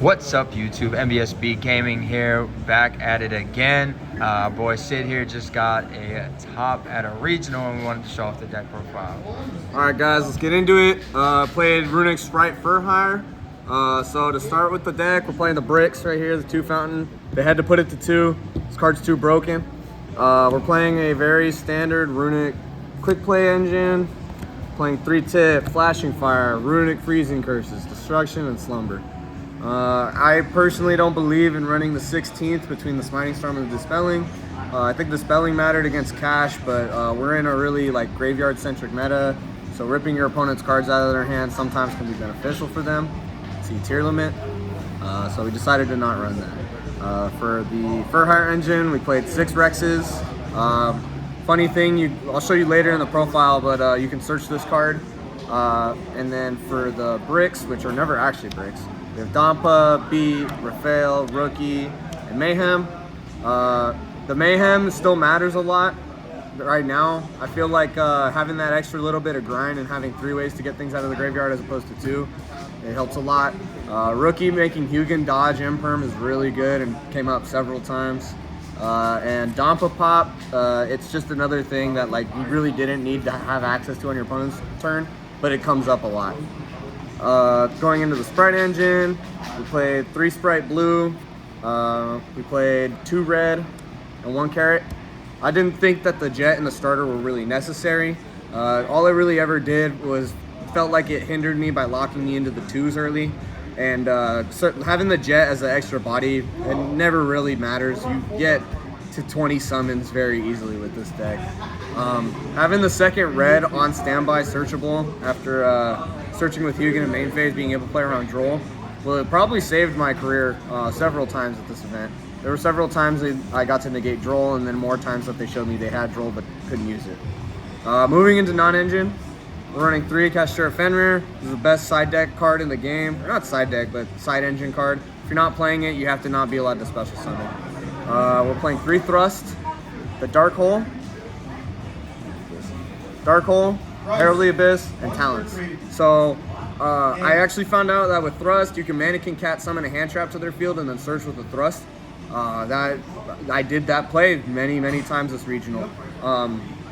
What's up, YouTube? NBSB Gaming here, back at it again. Boy Sid here just got a top at a regional and we wanted to show off the deck profile. Alright guys, let's get into it. Played Runick Sprite for hire. So to start with the deck, we're playing the bricks right here, the 2 fountain. They had to put it to 2. This card's too broken. We're playing a very standard Runick quick play engine. Playing 3-tip, flashing fire, Runic freezing curses, destruction, and slumber. I personally don't believe in running the 16th between the Smiting Storm and the Dispelling. I think Dispelling mattered against Cash, but we're in a really graveyard-centric meta, so ripping your opponent's cards out of their hand sometimes can be beneficial for them. See tier limit. So we decided to not run that. For the Fur Hire engine, we played 6 Rexes. Funny thing, I'll show you later in the profile, but you can search this card. And then for the bricks, which are never actually bricks, we have Dampa, Beat, Raphael, Rookie, and Mayhem. The Mayhem still matters a lot right now. I feel like having that extra little bit of grind and having 3 ways to get things out of the graveyard as opposed to 2, it helps a lot. Rookie making Hugin dodge Imperm is really good and came up several times. And Dampa Pop, it's just another thing that you really didn't need to have access to on your opponent's turn, but it comes up a lot. Going into the Sprite Engine, we played 3 Sprite Blue, we played 2 Red, and 1 Carrot. I didn't think that the Jet and the starter were really necessary. All it really ever did was felt like it hindered me by locking me into the 2s early. And having the Jet as an extra body, it never really matters. You get to 20 summons very easily with this deck. Having the 2nd Red on standby searchable after searching with Hugin and main phase, being able to play around Droll, well, it probably saved my career several times at this event. There were several times I got to negate Droll, and then more times that they showed me they had Droll but couldn't use it. Moving into non-engine, we're running 3 Kastura Fenrir. This is the best side deck card in the game. Or not side deck, but side engine card. If you're not playing it, you have to not be allowed to special summon. We're playing 3 Thrust, the Dark Hole, Herald of the Abyss, and Talents. So I actually found out that with Thrust, you can Mannequin Cat summon a hand trap to their field and then search with the Thrust. I did that play many times this regional.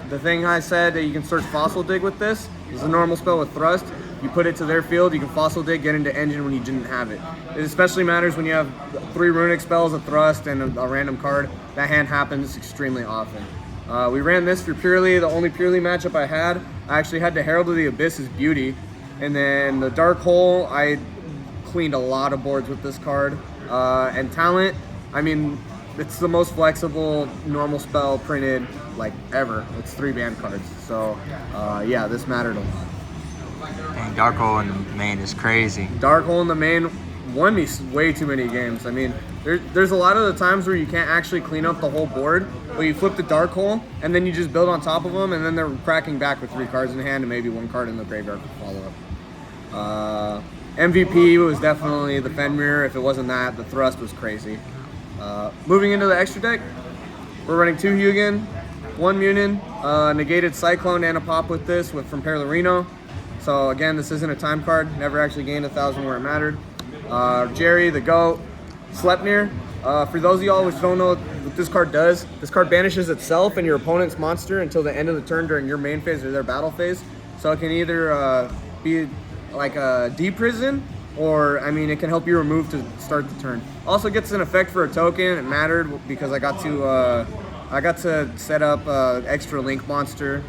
The thing I said that you can search Fossil Dig with this is a normal spell with Thrust. You put it to their field, you can Fossil Dig, get into Engine when you didn't have it. It especially matters when you have 3 Runic spells, a Thrust, and a random card. That hand happens extremely often. We ran this for Purely, the only Purely matchup I had. I actually had the Herald of the Abyss's Beauty. And then the Dark Hole, I cleaned a lot of boards with this card. And Talent, I mean, it's the most flexible normal spell printed ever. It's 3 band cards. So yeah, this mattered a lot. Dang, Dark Hole in the main is crazy. Dark Hole in the main won me way too many games. I mean, there's a lot of the times where you can't actually clean up the whole board, but you flip the Dark Hole and then you just build on top of them, and then they're cracking back with 3 cards in hand and maybe 1 card in the graveyard for follow-up. MVP was definitely the Fenrir. If it wasn't that, the Thrust was crazy. Moving into the extra deck, we're running 2 Hugin, 1 Munin, negated Cyclone and a Pop with this from Perlarino. So again, this isn't a time card, never actually gained 1,000 where it mattered. Jerry, the GOAT, Sleipnir. For those of y'all which don't know what this card does, this card banishes itself and your opponent's monster until the end of the turn during your main phase or their battle phase. So it can either be like a deprison, or I mean, it can help you remove to start the turn. Also gets an effect for a token. It mattered because I got to set up extra Link monster,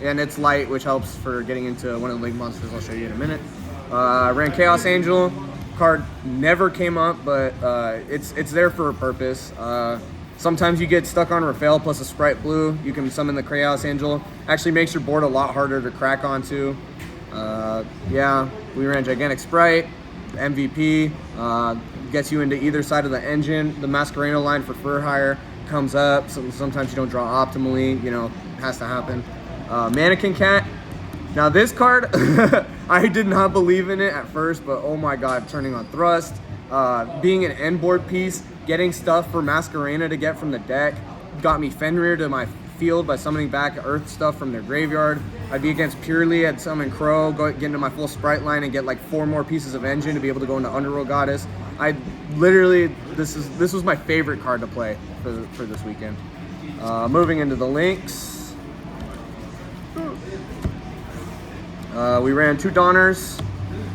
and it's light, which helps for getting into one of the Link monsters I'll show you in a minute. I ran Chaos Angel. Card never came up, but it's there for a purpose. Sometimes you get stuck on Raphael plus a Sprite Blue. You can summon the Chaos Angel. Actually makes your board a lot harder to crack onto. Yeah, we ran Gigantic Sprite, MVP, gets you into either side of the engine. The Masquerano line for Fur Hire comes up. Sometimes you don't draw optimally, has to happen. Mannequin Cat. Now this card, I did not believe in it at first, but oh my god, turning on Thrust, being an end board piece, getting stuff for Masquerana to get from the deck, got me Fenrir to my field by summoning back Earth stuff from their graveyard. I'd be against Purely, I'd summon Crow, get into my full Sprite line and get like 4 more pieces of Engine to be able to go into Underworld Goddess. I literally, this was my favorite card to play for this weekend. Moving into the links. We ran 2 Donners.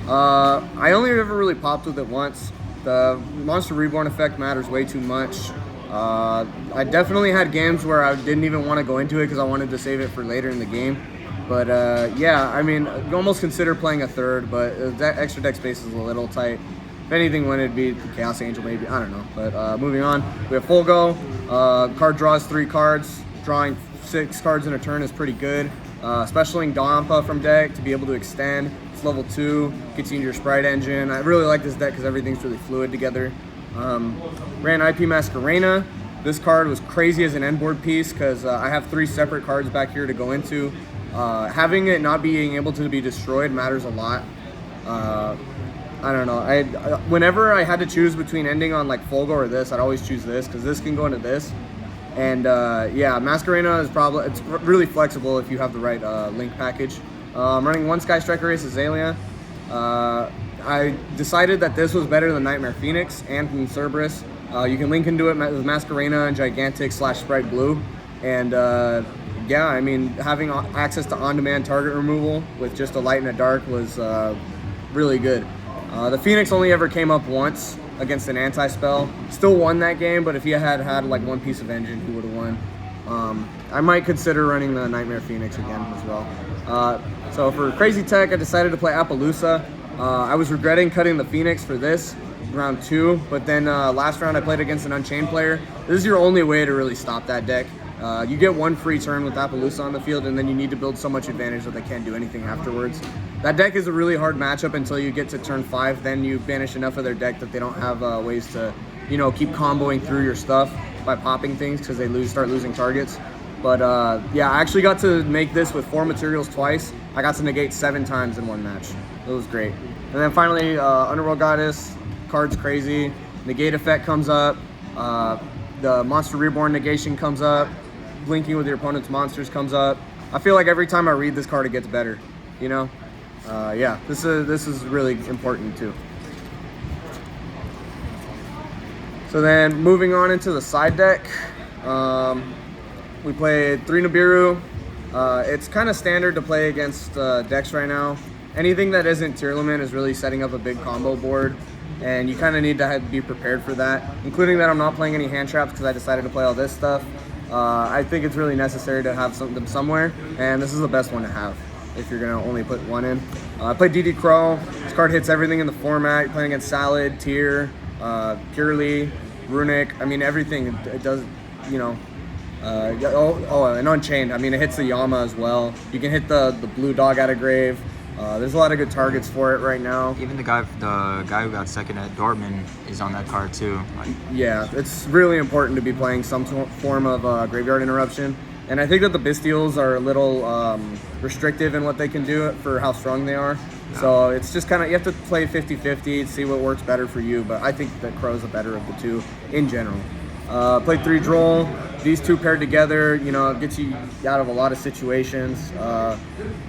I only ever really popped with it once. The Monster Reborn effect matters way too much. I definitely had games where I didn't even want to go into it because I wanted to save it for later in the game. But yeah, I mean, you almost consider playing a third, but that extra deck space is a little tight. If anything, when it'd be Chaos Angel, maybe, I don't know. But moving on, we have Full Go. Card draws 3 cards. Drawing 6 cards in a turn is pretty good. Specialing Dampa from deck to be able to extend. It's level 2, gets you into your Sprite Engine. I really like this deck because everything's really fluid together. Ran IP Masquerena. This card was crazy as an end board piece because I have 3 separate cards back here to go into. Having it not being able to be destroyed matters a lot. I don't know. Whenever I had to choose between ending on like Fulgo or this, I'd always choose this because this can go into this. And yeah, Masquerena is it's really flexible if you have the right link package. I'm running 1 Sky Striker Ace Azalea. I decided that this was better than Nightmare Phoenix and from Cerberus. You can link into it with Masquerena and Gigantic / Sprite Blue. And yeah, I mean, having access to on-demand target removal with just a light and a dark was really good. The Phoenix only ever came up once against an anti-spell. Still won that game, but if he had like 1 piece of Engine, he would have won. I might consider running the Nightmare Phoenix again as well. So for Crazy Tech, I decided to play Appaloosa. I was regretting cutting the Phoenix for this round 2, but then last round I played against an Unchained player. This is your only way to really stop that deck. You get 1 free turn with Appaloosa on the field, and then you need to build so much advantage that they can't do anything afterwards. That deck is a really hard matchup until you get to turn 5. Then you banish enough of their deck that they don't have ways to, you know, keep comboing through your stuff by popping things because they start losing targets. But yeah, I actually got to make this with 4 materials twice. I got to negate 7 times in 1 match. It was great. And then finally, Underworld Goddess, card's crazy. Negate effect comes up. The Monster Reborn negation comes up. Blinking with your opponent's monsters comes up. I feel like every time I read this card, it gets better. You know? Yeah, this is really important too. So then moving on into the side deck, we played 3 Nibiru. It's kind of standard to play against decks right now. Anything that isn't Tearlament is really setting up a big combo board, and you kind of need to be prepared for that, including that I'm not playing any hand traps because I decided to play all this stuff. I think it's really necessary to have them somewhere, and this is the best one to have if you're going to only put 1 in. I played DD Crow. This card hits everything in the format. You're playing against Salad, Tyr, Purely, Runick. I mean, everything. It does, you know. And Unchained. I mean, it hits the Yama as well. You can hit the blue dog out of grave. There's a lot of good targets for it right now. Even the guy who got second at Dortmund is on that card too. Yeah, it's really important to be playing some form of graveyard interruption. And I think that the Bestials are a little restrictive in what they can do for how strong they are. Yeah. So it's just kind of, you have to play 50-50, see what works better for you. But I think that Crow's the better of the 2 in general. Played 3 Droll. These 2 paired together, you know, it gets you out of a lot of situations.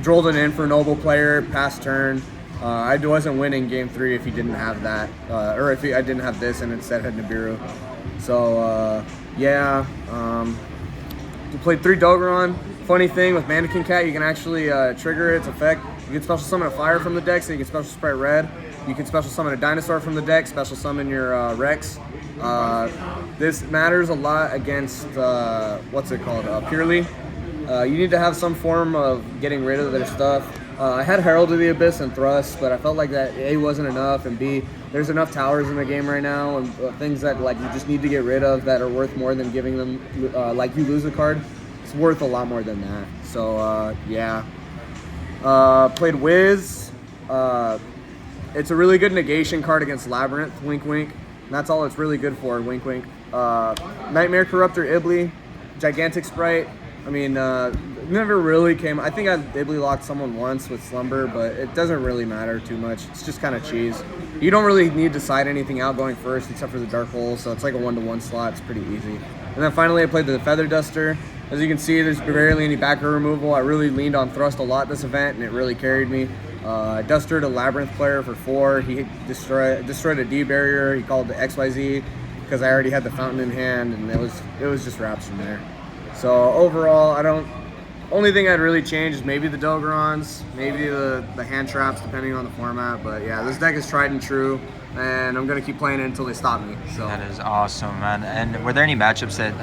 Drolled an in for Noble player, past turn. I wasn't winning game 3 if he didn't have that, or if I didn't have this and instead had Nibiru. So yeah, we played 3 Dogoron. Funny thing with Mannequin Cat, you can actually trigger its effect. You can special summon a fire from the deck, so you can special Sprite Red. You can special summon a dinosaur from the deck, special summon your Rex. This matters a lot against, what's it called, Purely. You need to have some form of getting rid of their stuff. I had Herald of the Abyss and Thrust, but I felt like that A wasn't enough, and B, there's enough towers in the game right now, and things that like you just need to get rid of that are worth more than giving them, like you lose a card. It's worth a lot more than that. So, yeah. Played Wiz. It's a really good negation card against Labyrinth, wink wink. And that's all it's really good for, wink wink. Nightmare Corruptor Ibly, Gigantic Sprite. I mean, never really came. I think I Ibly locked someone once with Slumber, but it doesn't really matter too much. It's just kind of cheese. You don't really need to side anything out going first except for the Dark Hole, so it's like a 1-to-1 slot. It's pretty easy. And then finally I played the Feather Duster. As you can see, there's barely any backer removal. I really leaned on thrust a lot this event, and it really carried me. I dustered a Labyrinth player for 4. He destroyed a D barrier. He called the XYZ because I already had the fountain in hand, and it was just wraps from there. So overall, only thing I'd really change is maybe the Dogrons, maybe the hand traps, depending on the format. But yeah, this deck is tried and true, and I'm gonna keep playing it until they stop me. So that is awesome, man. And were there any matchups that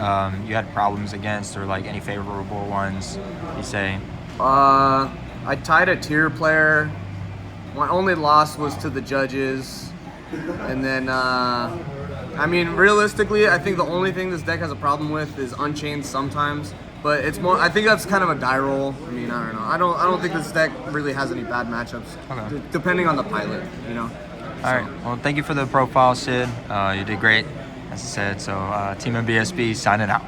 you had problems against, or like any favorable ones? You say? I tied a tier player. My only loss was to the judges, and then I mean, realistically, I think the only thing this deck has a problem with is Unchained sometimes. But it's more. I think that's kind of a die roll. I mean, I don't know. I don't think this deck really has any bad matchups. Okay. Depending on the pilot, you know. All right. Well, thank you for the profile, Sid. You did great, as I said. So, Team NBSB signing out.